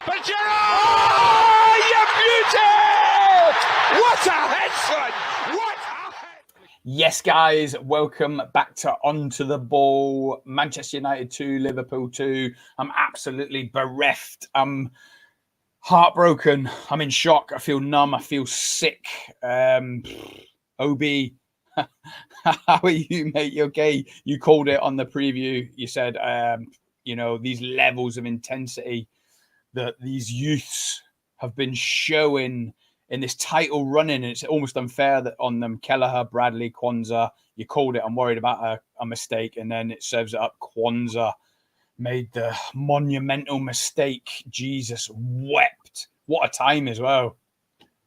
But Gerrard! Oh, you beauty! What a head, son! What a head! Yes, guys, welcome back to Onto the Ball. Manchester United 2, Liverpool 2. I'm absolutely bereft. I'm heartbroken. I'm in shock. I feel numb. I feel sick. OB, how are you, mate? You okay? You called it on the preview. You said, these levels of intensity that these youths have been showing in this title running, and it's almost unfair that on them. Kelleher, Bradley, QUANSAH, you called it. I'm worried about a mistake, and then it serves it up. QUANSAH made the monumental mistake. Jesus wept. What a time as well.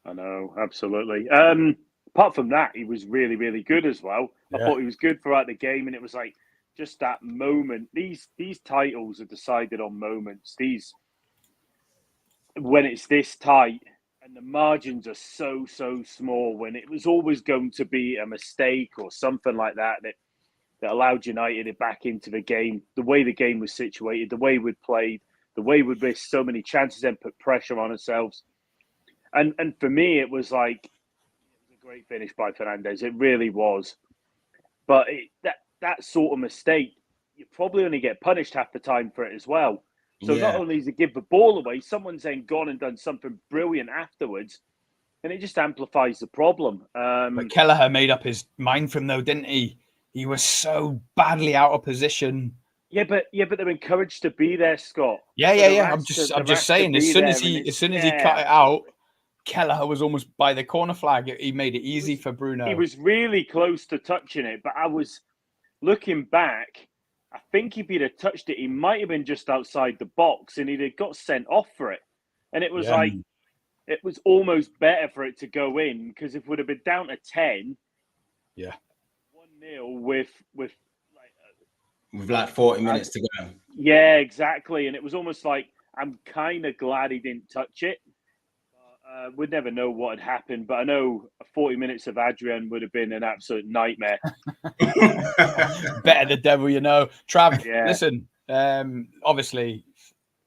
I know, absolutely. Apart from that, he was really, really good as well. Yeah. I thought he was good throughout the game, and it was like just that moment. These titles are decided on moments. When it's this tight and the margins are so small, when it was always going to be a mistake or something like that allowed United back into the game, the way the game was situated, the way we'd played, the way we'd missed so many chances and put pressure on ourselves. And for me, it was like, it was a great finish by Fernandes. It really was. But that sort of mistake, you probably only get punished half the time for it as well. So not only does it give the ball away, someone's then gone and done something brilliant afterwards, and it just amplifies the problem. But Kelleher made up his mind from though, didn't he? He was so badly out of position. Yeah, but they're encouraged to be there, Scott. Yeah. I'm just saying, as soon as he cut it out, Kelleher was almost by the corner flag. He made it easy for Bruno. He was really close to touching it, but I was looking back. I think if he'd have touched it, he might have been just outside the box, and he'd have got sent off for it. And it was like, it was almost better for it to go in, because if it would have been down to 10, 1-0 with like 40 minutes to go. Yeah, exactly. And it was almost like, I'm kind of glad he didn't touch it. We'd never know what had happened, but I know 40 minutes of Adrian would have been an absolute nightmare. Better the devil, you know. Trav, listen, obviously,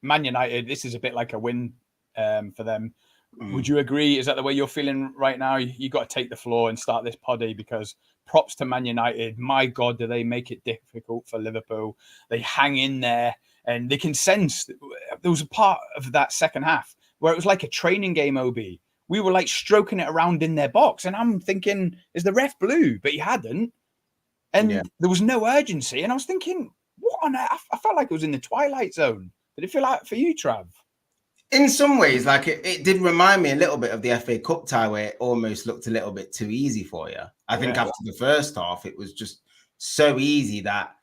Man United, this is a bit like a win for them. Would you agree? Is that the way you're feeling right now? You got to take the floor and start this poddy, because props to Man United. My God, do they make it difficult for Liverpool? They hang in there, and they can sense. There was a part of that second half where it was like a training game, OB. We were like stroking it around in their box. And I'm thinking, is the ref blue? But he hadn't. And there was no urgency. And I was thinking, what on earth? I felt like it was in the twilight zone. Did it feel like for you, Trav? In some ways, like it did remind me a little bit of the FA Cup tie, where it almost looked a little bit too easy for you. I think after the first half, it was just so easy that,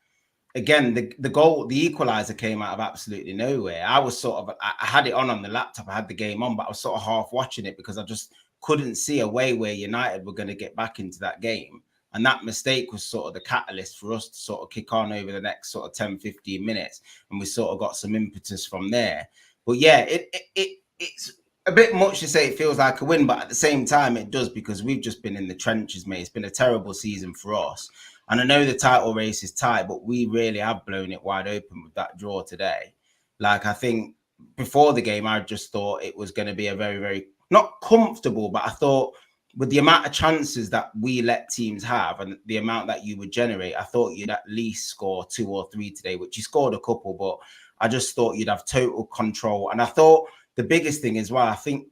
again, the goal, the equalizer came out of absolutely nowhere. I was sort of, I had it on the laptop, I had the game on, but I was sort of half watching it because I just couldn't see a way where United were going to get back into that game. And that mistake was sort of the catalyst for us to sort of kick on over the next sort of 10, 15 minutes. And we sort of got some impetus from there. But yeah, it's a bit much to say it feels like a win, but at the same time it does, because we've just been in the trenches, mate. It's been a terrible season for us. And I know the title race is tight, but we really have blown it wide open with that draw today. Like, I think before the game, I just thought it was going to be a very, very, not comfortable, but I thought with the amount of chances that we let teams have and the amount that you would generate, I thought you'd at least score 2 or 3 today, which you scored a couple, but I just thought you'd have total control. And I thought the biggest thing as well, I think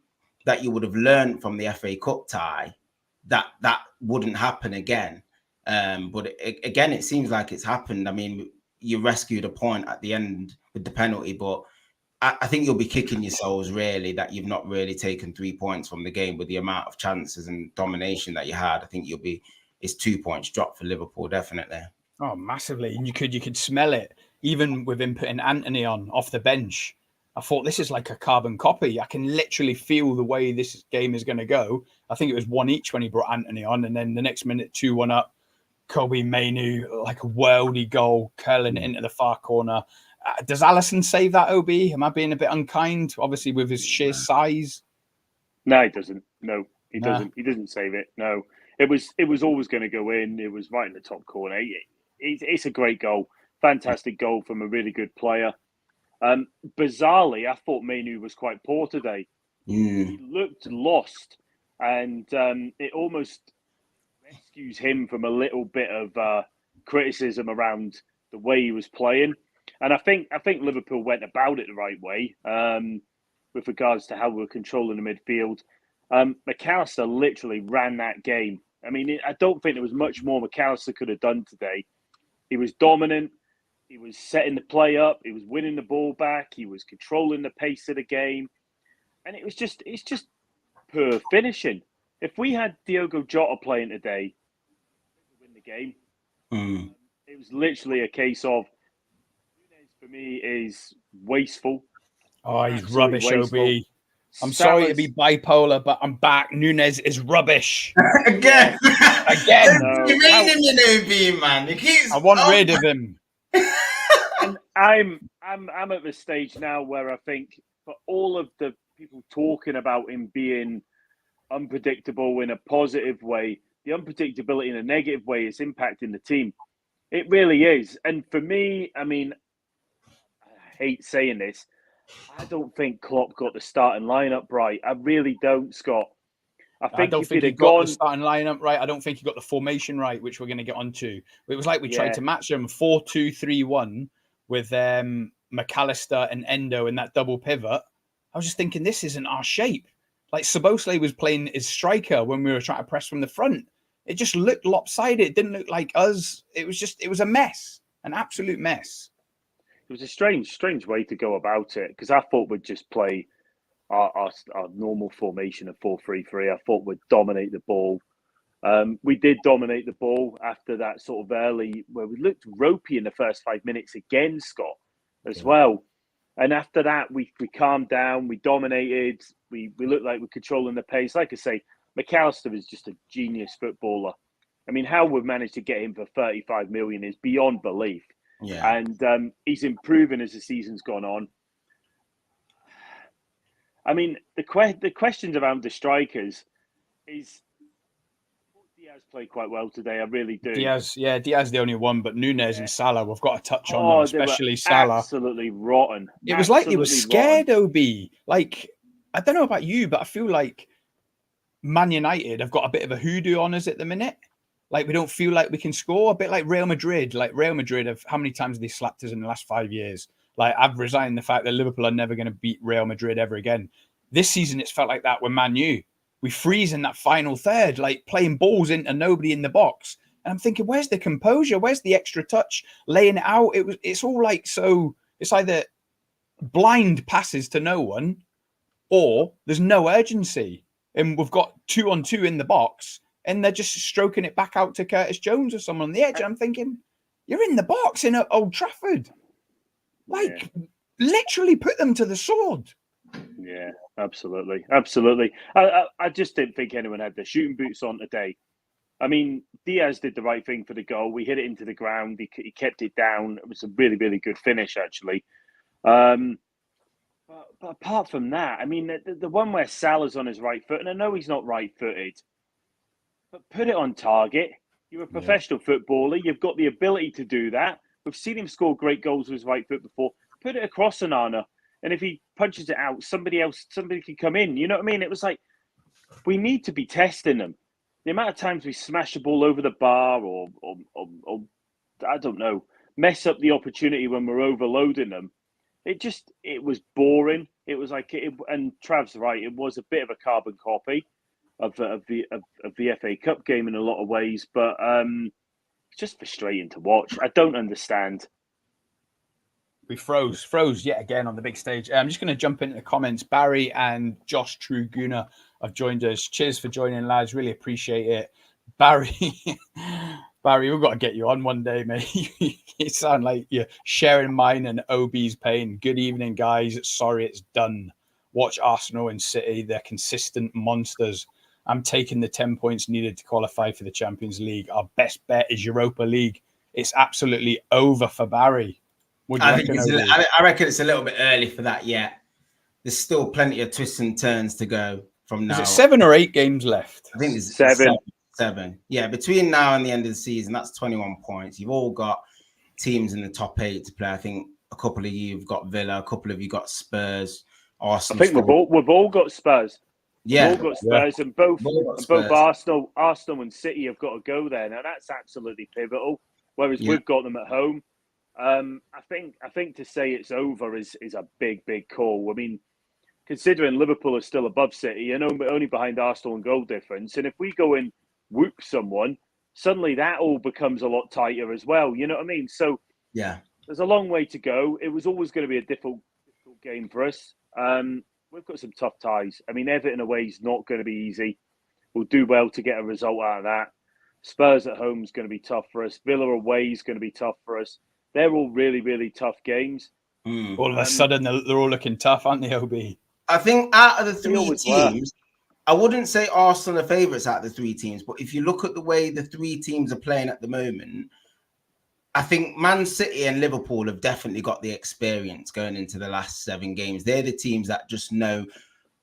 that you would have learned from the FA Cup tie that wouldn't happen again. But again, it seems like it's happened. I mean, you rescued a point at the end with the penalty, but I think you'll be kicking yourselves really that you've not really taken 3 points from the game with the amount of chances and domination that you had. I think it's 2 points dropped for Liverpool, definitely. Oh, massively. And you could smell it, even with him putting Anthony on off the bench. I thought, this is like a carbon copy. I can literally feel the way this game is going to go. I think it was 1 each when he brought Anthony on, and then the next minute 2-1 up. Kobe Mainoo, like a worldy goal, curling it into the far corner. Does Alisson save that, OB? Am I being a bit unkind, obviously, with his sheer size? No, he doesn't. No, he doesn't. He doesn't save it. No. It was always going to go in. It was right in the top corner. It's a great goal. Fantastic goal from a really good player. Bizarrely, I thought Mainoo was quite poor today. He looked lost, and it almost rescues him from a little bit of criticism around the way he was playing. And I think Liverpool went about it the right way with regards to how we were controlling the midfield. McAllister literally ran that game. I mean, I don't think there was much more McAllister could have done today. He was dominant. He was setting the play up. He was winning the ball back. He was controlling the pace of the game. And it's just poor finishing. If we had Diogo Jota playing today, we win the game. It was literally a case of, Nunes for me is wasteful. Oh, he's rubbish, Obi. I'm sorry to be bipolar, but I'm back. Nunes is rubbish. Again. No. You made him an OB, man. I want rid of him. And I'm at the stage now where I think for all of the people talking about him being unpredictable in a positive way, the unpredictability in a negative way is impacting the team. It really is. And for me, I mean, I hate saying this, I don't think Klopp got the starting lineup right. I really don't, Scott. I don't think he got the starting lineup right. I don't think he got the formation right, which we're going to get onto. It was like we tried to match them 4-2-3-1 with McAllister and Endo in that double pivot. I was just thinking, this isn't our shape. Like Szoboszlai was playing as striker when we were trying to press from the front. It just looked lopsided. It didn't look like us. It was a mess, an absolute mess. It was a strange way to go about it, because I thought we'd just play our normal formation of 4-3-3. I thought we'd dominate the ball. We did dominate the ball after that sort of early, where we looked ropey in the first 5 minutes again, Scott, as well. And after that, we calmed down, we dominated, we looked like we're controlling the pace. Like I say, McAllister is just a genius footballer. I mean, how we've managed to get him for 35 million is beyond belief. Yeah. And he's improving as the season's gone on. I mean, the questions around the strikers is, Diaz played quite well today. I really do. Diaz the only one, but Nunes and Salah, we've got to touch on them, especially Salah. Absolutely rotten. It was like they were scared, OB. Like, I don't know about you, but I feel like Man United have got a bit of a hoodoo on us at the minute. Like, we don't feel like we can score, a bit like Real Madrid. Like, Real Madrid, how many times have they slapped us in the last 5 years? Like, I've resigned the fact that Liverpool are never going to beat Real Madrid ever again. This season, it's felt like that with Mainoo. We freeze in that final third, like playing balls into nobody in the box. And I'm thinking, where's the composure? Where's the extra touch? Laying it out. It's all like, so it's either blind passes to no one or there's no urgency. And we've got 2-on-2 in the box and they're just stroking it back out to Curtis Jones or someone on the edge. And I'm thinking, you're in the box in Old Trafford. Like, literally put them to the sword. Yeah, absolutely. Absolutely. I just didn't think anyone had their shooting boots on today. I mean, Diaz did the right thing for the goal. We hit it into the ground. He kept it down. It was a really, really good finish, actually. But apart from that, I mean, the one where Salah's on his right foot, and I know he's not right-footed, but put it on target. You're a professional footballer. You've got the ability to do that. We've seen him score great goals with his right foot before. Put it across Onana. And if he punches it out, somebody can come in. You know what I mean? It was like, we need to be testing them. The amount of times we smash the ball over the bar or I don't know, mess up the opportunity when we're overloading them. It was boring. It was like, and Trav's right, it was a bit of a carbon copy of the FA Cup game in a lot of ways, but it's just frustrating to watch. I don't understand. We froze yet again on the big stage. I'm just going to jump into the comments. Barry and Josh Truguna have joined us. Cheers for joining, lads. Really appreciate it. Barry, we've got to get you on one day, mate. You sound like you're sharing mine and OB's pain. Good evening, guys. Sorry it's done. Watch Arsenal and City. They're consistent monsters. I'm taking the 10 points needed to qualify for the Champions League. Our best bet is Europa League. It's absolutely over for Barry. I reckon it's a little bit early for that yet. There's still plenty of twists and turns to go from now. Is it 7 or 8 games left? I think there's 7. Yeah, between now and the end of the season, that's 21 points. You've all got teams in the top 8 to play. I think a couple of you have got Villa, a couple of you got Spurs, I Arsenal. think we've all got Spurs. Yeah, We've all got Spurs, and both Spurs. Arsenal and City have got to go there. Now that's absolutely pivotal. Whereas we've got them at home. I think to say it's over is a big call. I mean, considering Liverpool are still above City and only behind Arsenal in goal difference, and if we go and whoop someone, suddenly that all becomes a lot tighter as well. You know what I mean? So yeah, there's a long way to go. It was always going to be a difficult game for us. We've got some tough ties. I mean, Everton away is not going to be easy. We'll do well to get a result out of that. Spurs at home is going to be tough for us. Villa away is going to be tough for us. They're all really tough games. All of a sudden, they're all looking tough, aren't they, OB? I think out of the three teams, were. I wouldn't say Arsenal are favourites out of the three teams, but if you look at the way the three teams are playing at the moment, I think Man City and Liverpool have definitely got the experience going into the last 7 games. They're the teams that just know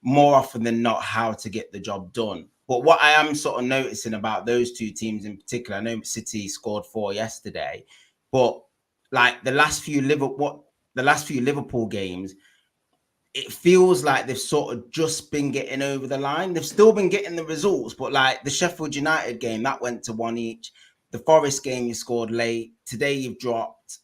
more often than not how to get the job done. But what I am sort of noticing about those two teams in particular, I know City scored 4 yesterday, but like the last few Liverpool games, it feels like they've sort of just been getting over the line. They've still been getting the results, but like the Sheffield United game, that went to 1 each. The Forest game, you scored late. Today, you've dropped.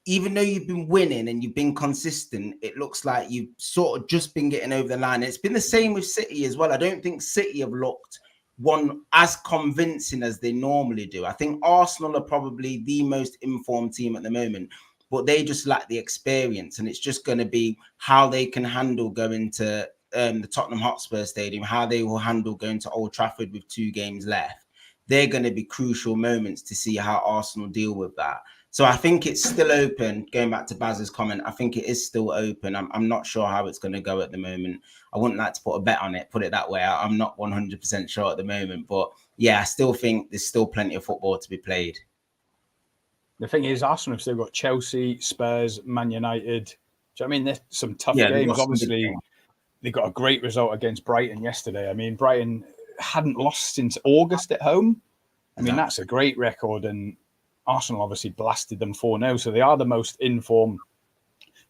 Even though you've been winning and you've been consistent, it looks like you've sort of just been getting over the line. It's been the same with City as well. I don't think City have looked one as convincing as they normally do. I think Arsenal are probably the most informed team at the moment, but they just lack the experience. And it's just going to be how they can handle going to the Tottenham Hotspur Stadium, how they will handle going to Old Trafford with 2 games left. They're going to be crucial moments to see how Arsenal deal with that. So I think it's still open. Going back to Baz's comment, I think it is still open. I'm not sure how it's going to go at the moment. I wouldn't like to put a bet on it, put it that way. I'm not 100% sure at the moment. But yeah, I still think there's still plenty of football to be played. The thing is, Arsenal have still got Chelsea, Spurs, Man United. Do you know what I mean? There's some tough games. Obviously, they got a great result against Brighton yesterday. I mean, Brighton hadn't lost since August at home. I mean, that's a great record. And Arsenal obviously blasted them 4-0. So they are the most in form.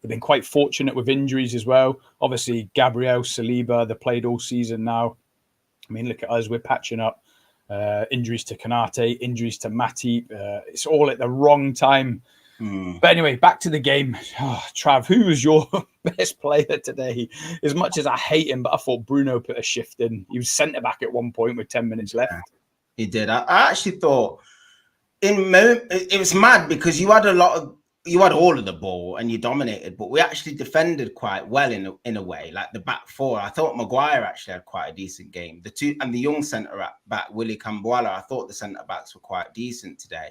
They've been quite fortunate with injuries as well. Obviously, Gabriel, Saliba, they played all season now. I mean, look at us. We're patching up. Injuries to Kanate, injuries to Matip. It's all at the wrong time. But anyway, back to the game. Oh, Trav, who was your best player today? As much as I hate him, but I thought Bruno put a shift in. He was centre back at one point with 10 minutes left. He did. I actually thought it was mad because you had all of the ball and you dominated, but we actually defended quite well in a way. Like the back four, I thought Maguire actually had quite a decent game. The two and the young centre back Willy Cambuala, I thought the centre backs were quite decent today.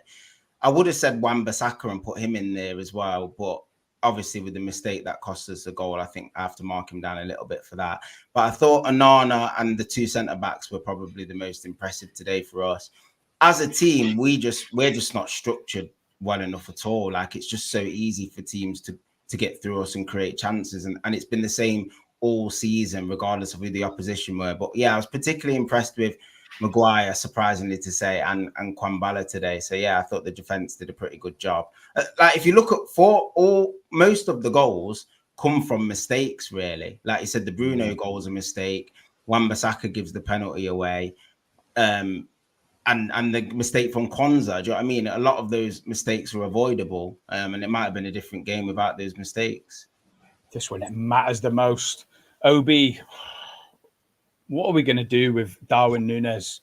I would have said Wan-Bissaka and put him in there as well, but obviously with the mistake that cost us the goal, I think I have to mark him down a little bit for that. But I thought Onana and the 2 centre backs were probably the most impressive today for us. As a team, we're just not structured well enough at all. Like it's just so easy for teams to get through us and create chances, and it's been the same all season, regardless of who the opposition were. But yeah, I was particularly impressed with Maguire, surprisingly to say, and Kwambala today. So yeah, I thought the defense did a pretty good job. Like if you look at most of the goals come from mistakes, really. Like you said, the Bruno goal was a mistake. Wan-Bissaka gives the penalty away. And the mistake from QUANSAH, do you know what I mean? A lot of those mistakes were avoidable, and it might have been a different game without those mistakes. This one, it matters the most. OB, what are we going to do with Darwin Núñez?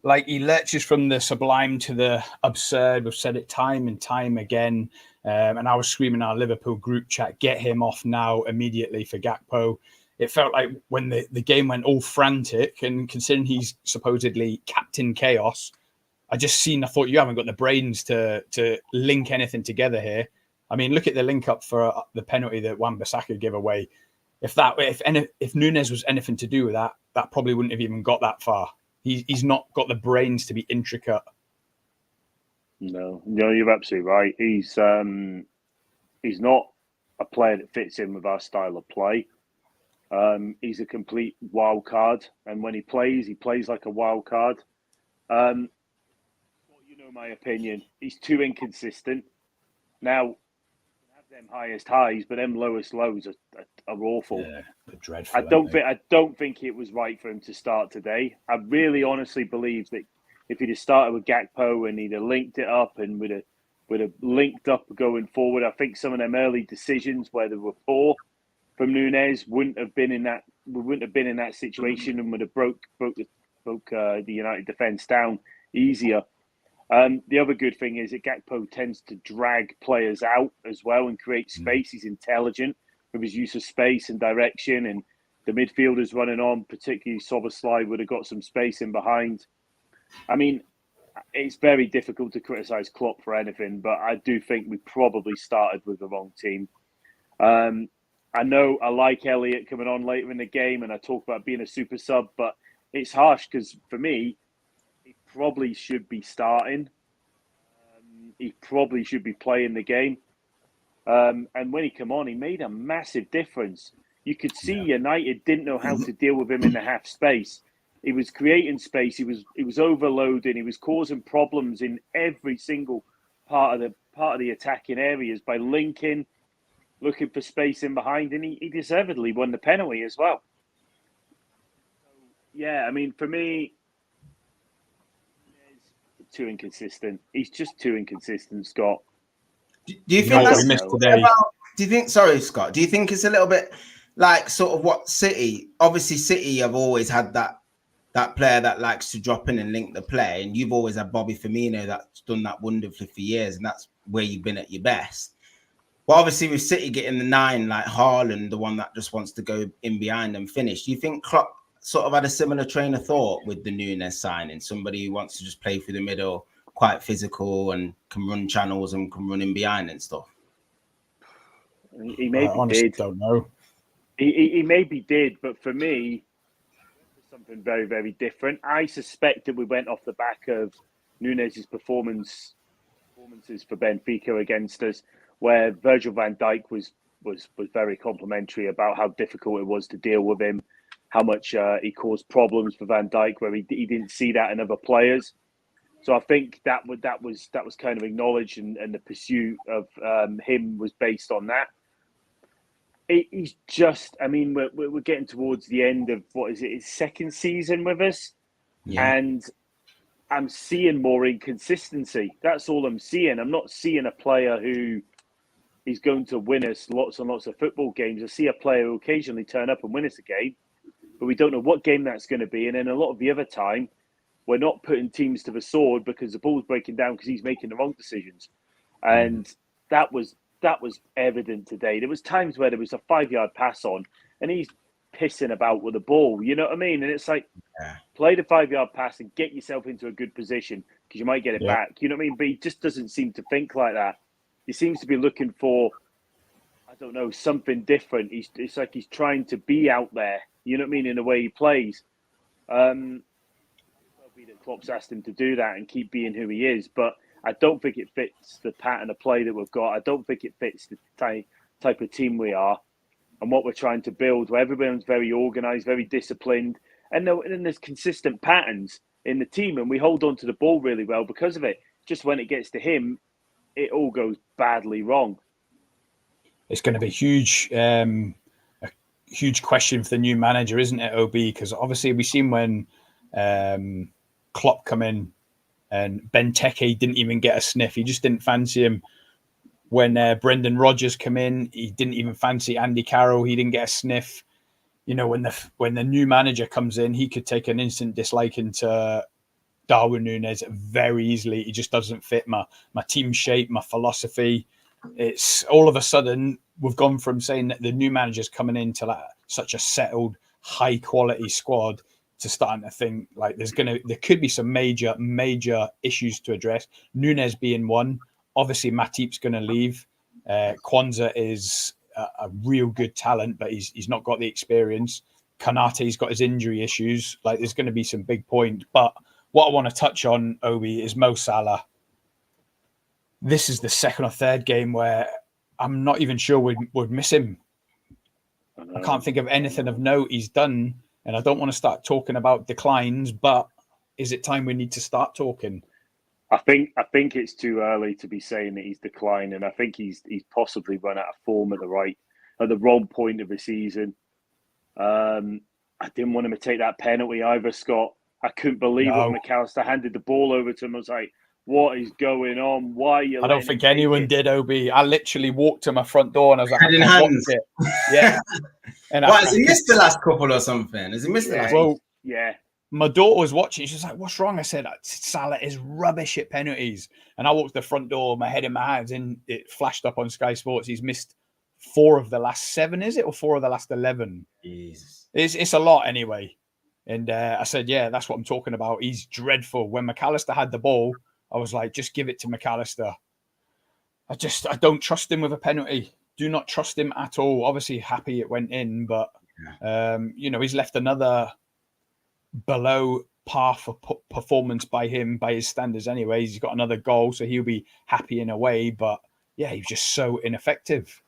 Like, he lurches from the sublime to the absurd. We've said it time and time again. And I was screaming in our Liverpool group chat, get him off now, immediately for Gakpo. It felt like when the game went all frantic, and considering he's supposedly Captain Chaos, I thought you haven't got the brains to link anything together here. I mean, look at the link up for the penalty that Wan-Bissaka gave away. If Núñez was anything to do with that, that probably wouldn't have even got that far. He's not got the brains to be intricate. No, you're absolutely right. He's not a player that fits in with our style of play. He's a complete wild card, and when he plays like a wild card. You know my opinion. He's too inconsistent. Now, have them highest highs, but them lowest lows are awful. Yeah, they're dreadful. I don't think it was right for him to start today. I really honestly believe that if he'd have started with Gakpo and he'd have linked it up and would have linked up going forward, I think some of them early decisions where they were poor from Nunez wouldn't have been in that situation and would have broke the United defence down easier. The other good thing is that Gakpo tends to drag players out as well and create space. He's intelligent with his use of space and direction, and the midfielders running on, particularly Szoboszlai, would have got some space in behind. I mean, it's very difficult to criticise Klopp for anything, but I do think we probably started with the wrong team. I know I like Elliott coming on later in the game, and I talk about being a super sub, but it's harsh because for me, he probably should be starting. He probably should be playing the game. And when he came on, he made a massive difference. You could see United didn't know how to deal with him in the half space. He was creating space. He was overloading. He was causing problems in every single part of the attacking areas by linking, looking for space in behind, and he deservedly won the penalty as well. Yeah, I mean, for me, he's too inconsistent. He's just too inconsistent, Scott. Do you think that's about, do you think, sorry, Scott, do you think it's a little bit like sort of what City, obviously City have always had that player that likes to drop in and link the play, and you've always had Bobby Firmino that's done that wonderfully for years, and that's where you've been at your best. But obviously with City getting the 9, like Haaland, the one that just wants to go in behind and finish, do you think Klopp sort of had a similar train of thought with the Nunez signing, somebody who wants to just play through the middle, quite physical and can run channels and can run in behind and stuff? He maybe did. Don't know. He maybe did, but for me, something very, very different. I suspect that we went off the back of Nunez's performances for Benfica against us, where Virgil van Dijk was very complimentary about how difficult it was to deal with him, how much he caused problems for Van Dijk, where he didn't see that in other players. So I think that was kind of acknowledged, and the pursuit of him was based on that. He's just, I mean, we're getting towards the end of, what is it, his second season with us, and I'm seeing more inconsistency. That's all I'm seeing. I'm not seeing a player who is going to win us lots and lots of football games. I see a player who occasionally turn up and win us a game, but we don't know what game that's going to be. And then a lot of the other time, we're not putting teams to the sword because the ball's breaking down because he's making the wrong decisions. And that was evident today. There was times where there was a 5-yard pass on and he's pissing about with the ball. You know what I mean? And it's like, play the 5-yard pass and get yourself into a good position because you might get it back. You know what I mean? But he just doesn't seem to think like that. He seems to be looking for, I don't know, something different. It's like he's trying to be out there. You know what I mean? In the way he plays. That Klopp's asked him to do that and keep being who he is, but I don't think it fits the pattern of play that we've got. I don't think it fits the type of team we are and what we're trying to build, where everyone's very organised, very disciplined, and then there's consistent patterns in the team, and we hold on to the ball really well because of it. Just when it gets to him, it all goes badly wrong. It's going to be a huge question for the new manager, isn't it, OB? Because obviously we've seen when Klopp come in and Benteke didn't even get a sniff. He just didn't fancy him. When Brendan Rodgers come in, he didn't even fancy Andy Carroll. He didn't get a sniff. You know, when the new manager comes in, he could take an instant dislike into Darwin Núñez very easily. He just doesn't fit my team shape, my philosophy. It's all of a sudden we've gone from saying that the new manager's coming into like such a settled, high quality squad to starting to think like there could be some major issues to address. Núñez being one. Obviously, Matip's going to leave. QUANSAH is a real good talent, but he's not got the experience. Konate's got his injury issues. Like, there's going to be some big points. But what I want to touch on, Obi, is Mo Salah. This is the second or third game where I'm not even sure we'd miss him. I can't think of anything of note he's done. And I don't want to start talking about declines, but is it time we need to start talking? I think it's too early to be saying that he's declining. I think he's possibly run out of form at the wrong point of the season. I didn't want him to take that penalty either, Scott. I couldn't believe it when McAllister handed the ball over to him. I was like, what is going on? Why are you? I don't think anyone did, Obi. I literally walked to my front door and I was like, Head in hands. It. Yeah. And has he missed the last couple or something? Has he missed the last? Well, yeah. My daughter was watching. She's like, what's wrong? I said, Salah is rubbish at penalties. And I walked to the front door, my head in my hands, and it flashed up on Sky Sports. He's missed 4 of the last 7, is it? Or 4 of the last 11? Jesus. It's a lot anyway. And I said, yeah, that's what I'm talking about. He's dreadful. When McAllister had the ball, I was like, just give it to McAllister. I don't trust him with a penalty. Do not trust him at all. Obviously, happy it went in, but, he's left another below par for performance by his standards anyway. He's got another goal, so he'll be happy in a way. But, yeah, he's just so ineffective.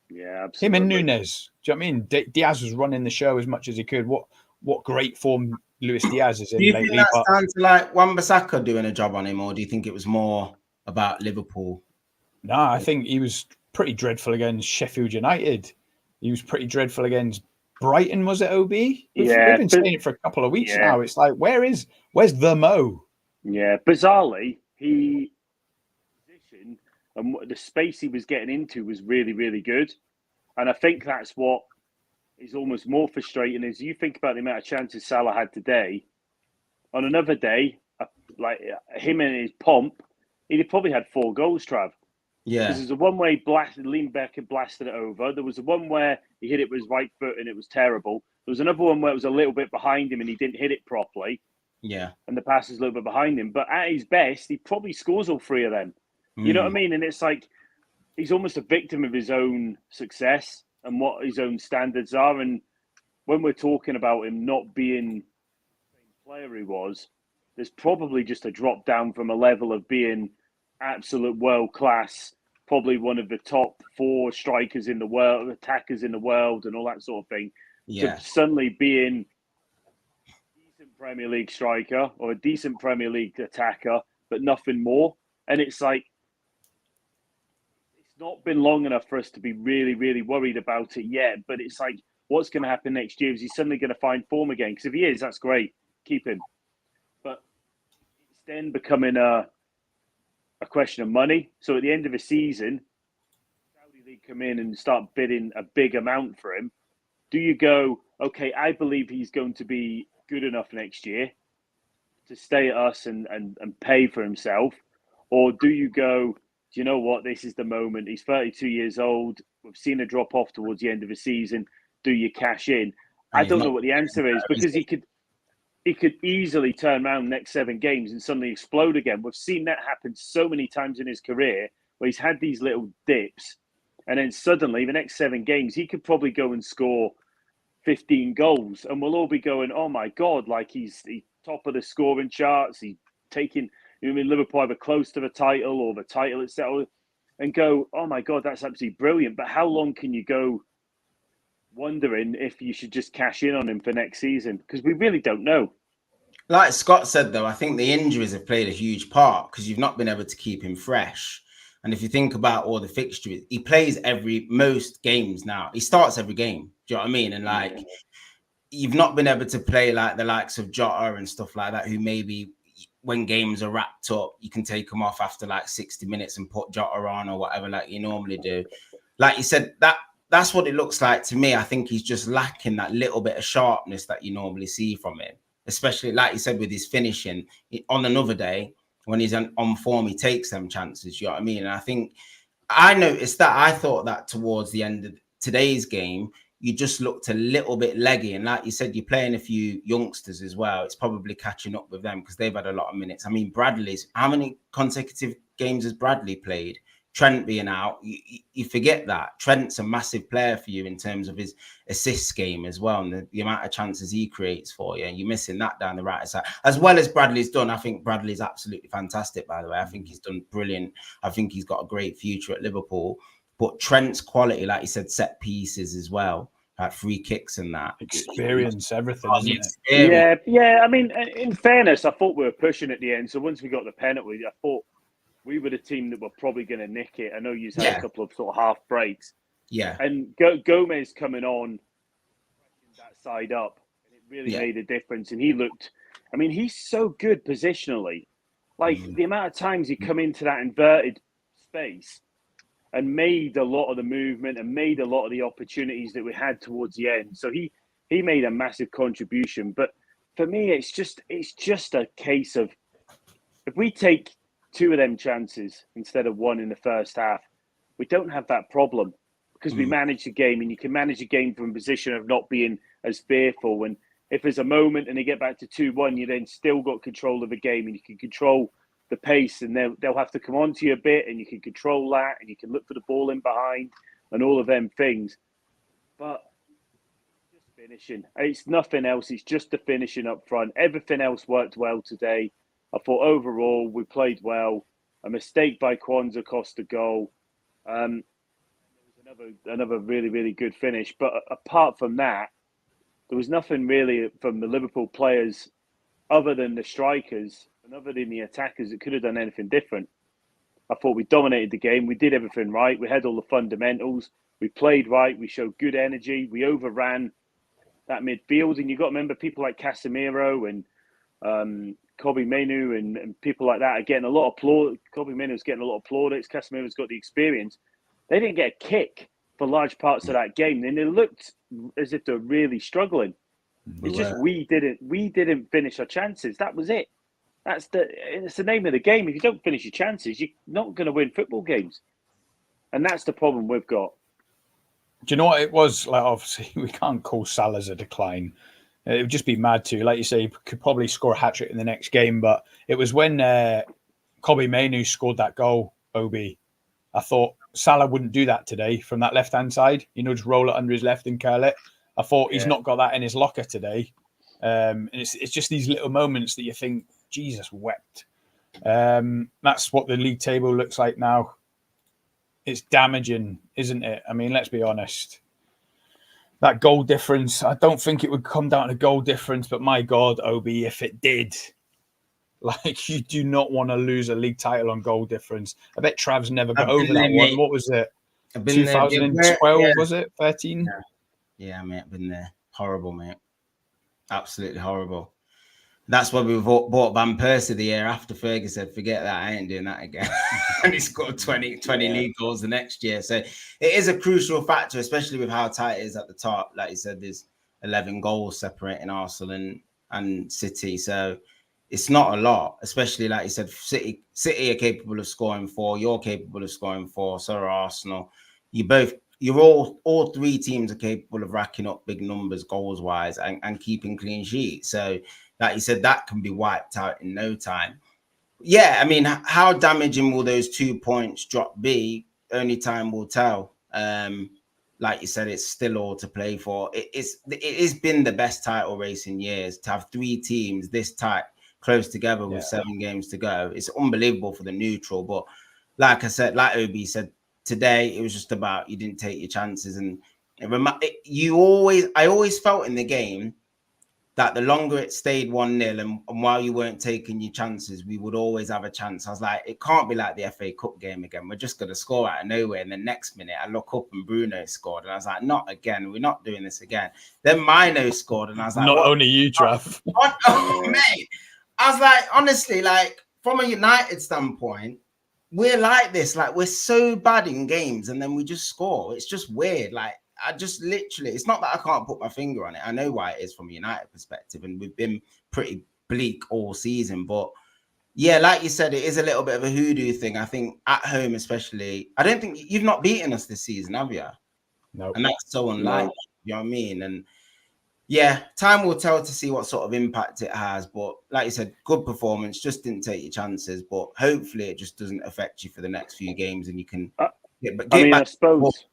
Yeah, absolutely. Him and Nunes. Do you know what I mean? Diaz was running the show as much as he could. What great form Luis Diaz is in lately. Do you think that's down to like Wan-Bissaka doing a job on him, or do you think it was more about Liverpool? No, I think he was pretty dreadful against Sheffield United. He was pretty dreadful against Brighton, was it, OB? We've been saying it for a couple of weeks now. It's like, where's the Mo? Yeah, bizarrely, position and the space he was getting into was really, really good. And I think that's what is almost more frustrating is you think about the amount of chances Salah had today. On another day, like him and his pomp, he'd have probably had 4 goals, Trav. Yeah. Because there's a one where he leaned back and blasted it over. There was a one where he hit it with his right foot and it was terrible. There was another one where it was a little bit behind him and he didn't hit it properly. Yeah. And the pass is a little bit behind him. But at his best, he probably scores all 3 of them. You know what I mean? And it's like he's almost a victim of his own success and what his own standards are. And when we're talking about him not being the same player he was, there's probably just a drop down from a level of being absolute world class, probably one of the top 4 strikers in the world, attackers in the world, and all that sort of thing. Yeah. To suddenly being a decent Premier League striker or a decent Premier League attacker, but nothing more. And it's like, it's not been long enough for us to be really, really worried about it yet. But it's like, what's going to happen next year? Is he suddenly going to find form again? Because if he is, that's great. Keep him. But it's then becoming a question of money. So at the end of the season, Saudi League come in and start bidding a big amount for him. Do you go, okay, I believe he's going to be good enough next year to stay at us and pay for himself? Or do you go, do you know what? This is the moment. He's 32 years old. We've seen a drop off towards the end of the season. Do you cash in? I don't know what the answer is because he could easily turn around next 7 games and suddenly explode again. We've seen that happen so many times in his career where he's had these little dips and then suddenly the next 7 games, he could probably go and score 15 goals and we'll all be going, oh my God, like he's top of the scoring charts. He's taking, Liverpool either close to the title or the title itself and go, oh my God, that's absolutely brilliant. But how long can you go wondering if you should just cash in on him for next season? Because we really don't know. Like Scott said, though, I think the injuries have played a huge part because you've not been able to keep him fresh. And if you think about all the fixtures, he plays most games now. He starts every game. Do you know what I mean? And like, you've not been able to play like the likes of Jota and stuff like that, who maybe when games are wrapped up, you can take them off after like 60 minutes and put Jota on or whatever, like you normally do. Like you said, that's what it looks like to me. I think he's just lacking that little bit of sharpness that you normally see from him, especially like you said with his finishing. On another day, when he's on form, he takes them chances. You know what I mean? And I think I noticed that. I thought that towards the end of today's game, you just looked a little bit leggy. And like you said, you're playing a few youngsters as well. It's probably catching up with them because they've had a lot of minutes. I mean, how many consecutive games has Bradley played? Trent being out, you forget that. Trent's a massive player for you in terms of his assists game as well, and the amount of chances he creates for you. And you're missing that down the right side. As well as Bradley's done, I think Bradley's absolutely fantastic, by the way. I think he's done brilliant. I think he's got a great future at Liverpool. But Trent's quality, like you said, set pieces as well. like free kicks and that. Experience, everything, isn't it? Yeah, yeah. I mean, in fairness, I thought we were pushing at the end. So once we got the penalty, I thought we were the team that were probably going to nick it. I know you had a couple of sort of half breaks. Yeah. And Gomez coming on that side up, and it really made a difference. And he looked, I mean, he's so good positionally. Like the amount of times he come into that inverted space and made a lot of the movement and made a lot of the opportunities that we had towards the end. So he made a massive contribution. But for me, it's just a case of if we take 2 of them chances instead of 1 in the first half, we don't have that problem because we manage the game, and you can manage the game from a position of not being as fearful. And if there's a moment and they get back to 2-1, you then still got control of the game, and you can control the pace, and they'll have to come on to you a bit, and you can control that, and you can look for the ball in behind and all of them things. But just finishing. It's nothing else. It's just the finishing up front. Everything else worked well today. I thought overall we played well. A mistake by QUANSAH cost a goal. There was another really, really good finish. But apart from that, there was nothing really from the Liverpool players other than the strikers and other than the attackers that could have done anything different. I thought we dominated the game. We did everything right. We had all the fundamentals. We played right. We showed good energy. We overran that midfield. And you've got to remember people like Casemiro and Mainoo and people like that are getting a lot of applaud. Mainoo's getting a lot of plaudits. Casemiro's got the experience. They didn't get a kick for large parts of that game. And it looked as if they're really struggling. It's just we didn't finish our chances. That was it. It's the name of the game. If you don't finish your chances, you're not going to win football games. And that's the problem we've got. Do you know what it was? Like, obviously, we can't call Salah's a decline. It would just be mad to. Like you say, he could probably score a hat-trick in the next game. But it was when Mainoo scored that goal, Obi. I thought Salah wouldn't do that today from that left-hand side. Just roll it under his left and curl it. I thought he's not got that in his locker today. And it's just these little moments that you think, Jesus wept. That's what the league table looks like now. It's damaging, isn't it? I mean, let's be honest. That goal difference, I don't think it would come down to goal difference, but my God, Obi, if it did, like, you do not want to lose a league title on goal difference. I bet Trav's never got over that one. What was it? 2012, was it? 13? Yeah, mate, I've been there. Horrible, mate. Absolutely horrible. That's why we bought Van Persie the year after. Fergie said, forget that, I ain't doing that again. And he scored 20 league goals the next year. So it is a crucial factor, especially with how tight it is at the top. Like you said, there's 11 goals separating Arsenal and City. So it's not a lot, especially like you said, City are capable of scoring 4. You're capable of scoring 4. So are Arsenal. All 3 teams are capable of racking up big numbers goals wise and keeping clean sheets. So like you said, that can be wiped out in no time. Yeah, I mean, how damaging will those 2 points drop be? Only time will tell. Like you said, it's still all to play for. It has been the best title race in years to have 3 teams this tight, close together with 7 games to go. It's unbelievable for the neutral. But like I said, like Obi said, today it was just about you didn't take your chances. And I always felt in the game that the longer it stayed 1-0 and while you weren't taking your chances, we would always have a chance. I was like, it can't be like the FA Cup game again. We're just going to score out of nowhere. And the next minute, I look up and Bruno scored. And I was like, not again. We're not doing this again. Then Mainoo scored. And I was like, not only you, Trav. Oh, mate. I was like, honestly, like, from a United standpoint, we're like this. Like, we're so bad in games and then we just score. It's just weird. Like, I just literally, it's not that I can't put my finger on it. I know why it is from a United perspective, and we've been pretty bleak all season. But yeah, like you said, it is a little bit of a hoodoo thing. I think at home, especially, I don't think you've not beaten us this season, have you? No. And that's so unlikely. You know what I mean? And yeah, time will tell to see what sort of impact it has. But like you said, good performance, just didn't take your chances. But hopefully it just doesn't affect you for the next few games and you can get back. I suppose.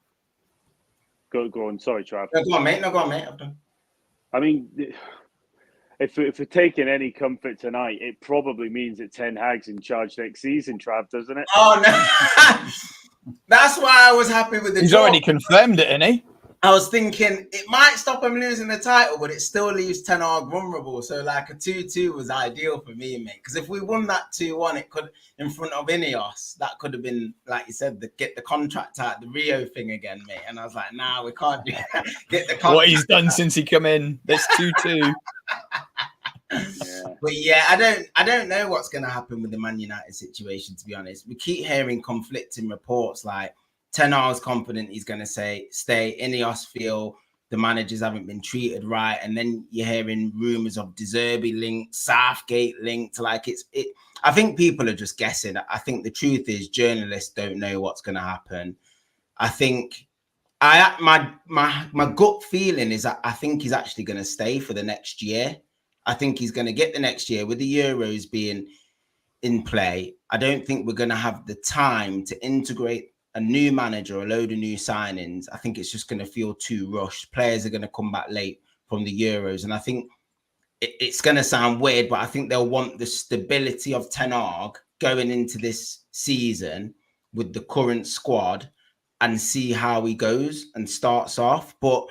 Go on. Sorry, Trav. No, go on, mate. I'm done. I mean, if we're taking any comfort tonight, it probably means that Ten Hag's in charge next season, Trav, doesn't it? Oh, no. That's why I was happy with the He's already confirmed it, isn't he? I was thinking it might stop him losing the title, but it still leaves Ten Hag vulnerable. So like a 2-2 was ideal for me, mate. Because if we won that 2-1, it could in front of Ineos, that could have been, like you said, get the contract out, the Rio thing again, mate. And I was like, nah, we can't do that. Get the contract. What he's done since he come in, there's 2-2. Yeah. But yeah, I don't know what's going to happen with the Man United situation, to be honest. We keep hearing conflicting reports like Ten Hag's confident he's going to stay. Ineos feel the managers haven't been treated right, and then you're hearing rumors of De Zerbi linked, Southgate linked. Like it. I think people are just guessing. I think the truth is journalists don't know what's going to happen. I think my gut feeling is that I think he's actually going to stay for the next year. I think he's going to get the next year with the Euros being in play. I don't think we're going to have the time to integrate a new manager, a load of new signings. I think it's just going to feel too rushed. Players are going to come back late from the Euros. And I think it's going to sound weird, but I think they'll want the stability of Ten Hag going into this season with the current squad and see how he goes and starts off. But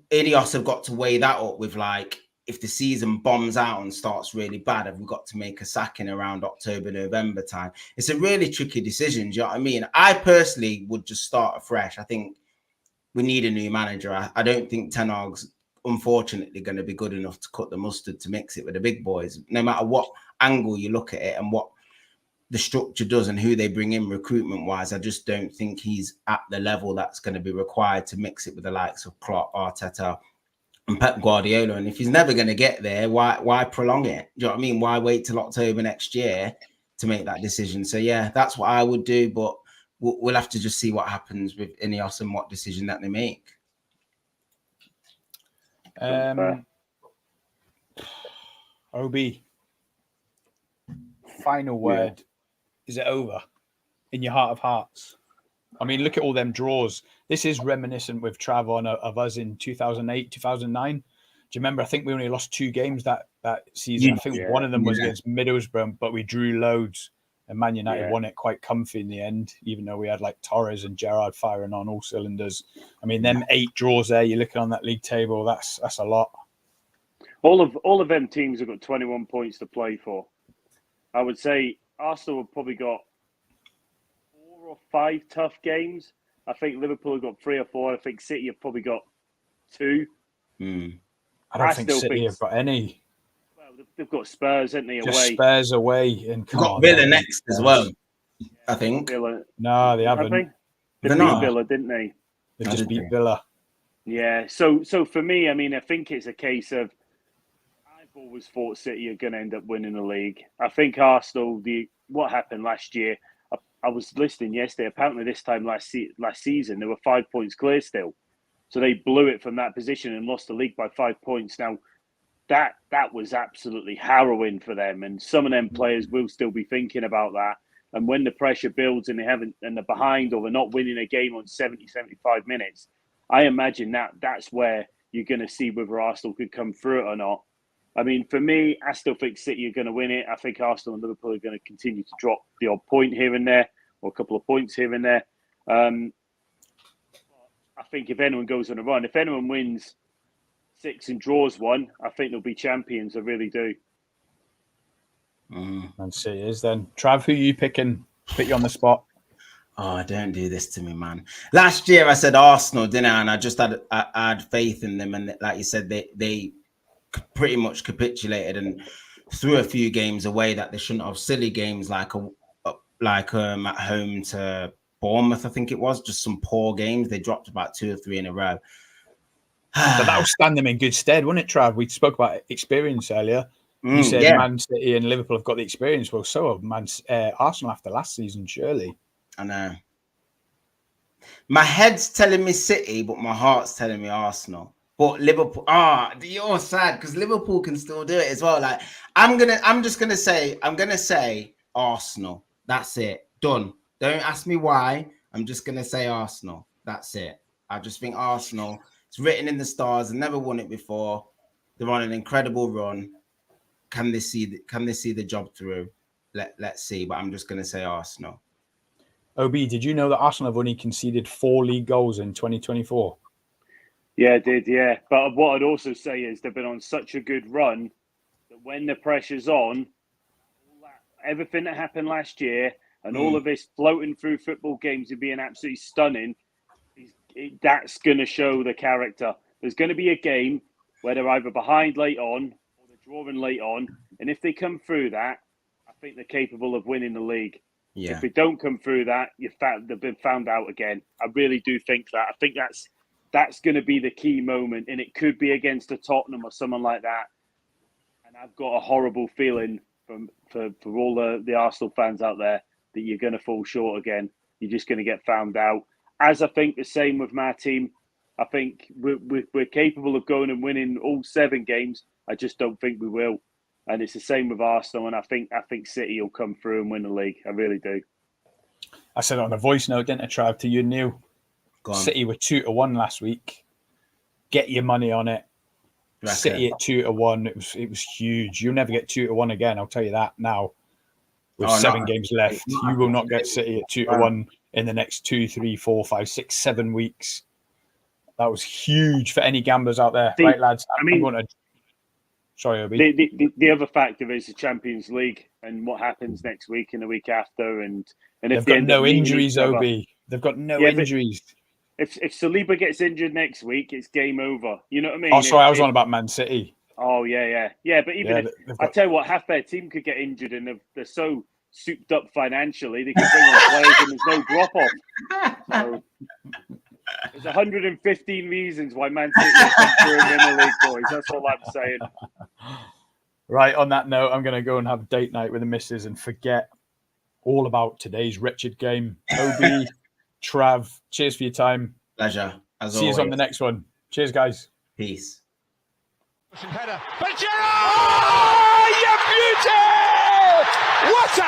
Ineos have got to weigh that up with like, if the season bombs out and starts really bad, have we got to make a sacking around October, November time? It's a really tricky decision. Do you know what I mean? I personally would just start afresh. I think we need a new manager. I don't think Ten Hag's unfortunately going to be good enough to cut the mustard to mix it with the big boys. No matter what angle you look at it and what the structure does and who they bring in recruitment-wise, I just don't think he's at the level that's going to be required to mix it with the likes of Klopp, Arteta, and Pep Guardiola. And if he's never going to get there, why prolong it? Do you know what I mean? Why wait till October next year to make that decision? So yeah, that's what I would do, but we'll have to just see what happens with Ineos and what decision that they make. OB, final word. Yeah. Is it over in your heart of hearts? I mean, look at all them draws. This is reminiscent with Trav of us in 2008, 2009. Do you remember? I think we only lost 2 games that season. I think one of them was against Middlesbrough, but we drew loads. And Man United won it quite comfy in the end, even though we had like Torres and Gerrard firing on all cylinders. I mean, them 8 draws there, you're looking on that league table, that's a lot. All of them teams have got 21 points to play for. I would say Arsenal have probably got 4 or 5 tough games. I think Liverpool have got 3 or 4. I think City have probably got 2. I don't think City have got any. Well, they've got Spurs, haven't they, away? Just Spurs away. And got Villa next as well, I think. Villa. No, they haven't. They beat Villa, didn't they? They just beat Villa. Yeah, so for me, I mean, I think it's a case of I've always thought City are going to end up winning the league. I think Arsenal, what happened last year, I was listening yesterday. Apparently, this time last season, they were 5 points clear still. So they blew it from that position and lost the league by 5 points. Now, that was absolutely harrowing for them. And some of them players will still be thinking about that. And when the pressure builds and they're behind or they're not winning a game on 70, 75 minutes, I imagine that's where you're going to see whether Arsenal could come through it or not. I mean, for me, I still think City are going to win it. I think Arsenal and Liverpool are going to continue to drop the odd point here and there, or a couple of points here and there. I think if anyone goes on a run, if anyone wins 6 and draws 1, I think they'll be champions. I really do. Man City is then. Trav, who are you picking? Put you on the spot. Oh, don't do this to me, man. Last year I said Arsenal, didn't I? And I just had faith in them. And like you said, they pretty much capitulated and threw a few games away that they shouldn't have. Silly games like at home to Bournemouth, I think it was. Just some poor games. They dropped about 2 or 3 in a row. But that'll stand them in good stead, won't it, Trav? We spoke about experience earlier. You said Man City and Liverpool have got the experience. Well, so have Arsenal after last season, surely. I know. My head's telling me City, but my heart's telling me Arsenal. But Liverpool, you're sad because Liverpool can still do it as well. Like I'm gonna say Arsenal. That's it. Done. Don't ask me why. I'm just gonna say Arsenal. That's it. I just think Arsenal. It's written in the stars. They've never won it before. They're on an incredible run. Can they see the job through? Let's see. But I'm just gonna say Arsenal. OB, did you know that Arsenal have only conceded 4 league goals in 2024? Yeah, it did, yeah. But what I'd also say is they've been on such a good run that when the pressure's on, everything that happened last year and all of this floating through football games and being absolutely stunning, that's going to show the character. There's going to be a game where they're either behind late on or they're drawing late on. And if they come through that, I think they're capable of winning the league. Yeah. If they don't come through that, they've been found out again. I really do think that. I think that's going to be the key moment, and it could be against a Tottenham or someone like that. And I've got a horrible feeling for all the Arsenal fans out there that you're going to fall short again. You're just going to get found out. As I think the same with my team. I think we're capable of going and winning all 7 games. I just don't think we will. And it's the same with Arsenal. And I think City will come through and win the league. I really do. I said it on a voice note, didn't I, Trav, to you, Neil? City were 2-1 last week. Get your money on it. City at 2-1. It was huge. You'll never get 2-1 again. I'll tell you that now. With 7 games left, you will not get City at 2-1 in the next 2, 3, 4, 5, 6, 7 weeks. That was huge for any gamblers out there, right, lads? I'm going to. Sorry, Obi. The other factor is the Champions League and what happens next week and the week after, and they've got no injuries, Obi. They've got no injuries. If Saliba gets injured next week, it's game over. You know what I mean? Oh, sorry, I was on about Man City. Oh, yeah. But even I tell you what, half their team could get injured, and they're so souped up financially, they can bring on players and there's no drop off. So, there's 115 reasons why Man City come through and win the league, boys. That's all I'm saying. Right, on that note, I'm going to go and have a date night with the missus and forget all about today's wretched game. Obi, Trav, cheers for your time. Pleasure. As See you on the next one. Cheers, guys. Peace. Header. But Gerrard! Oh, you beauty! What a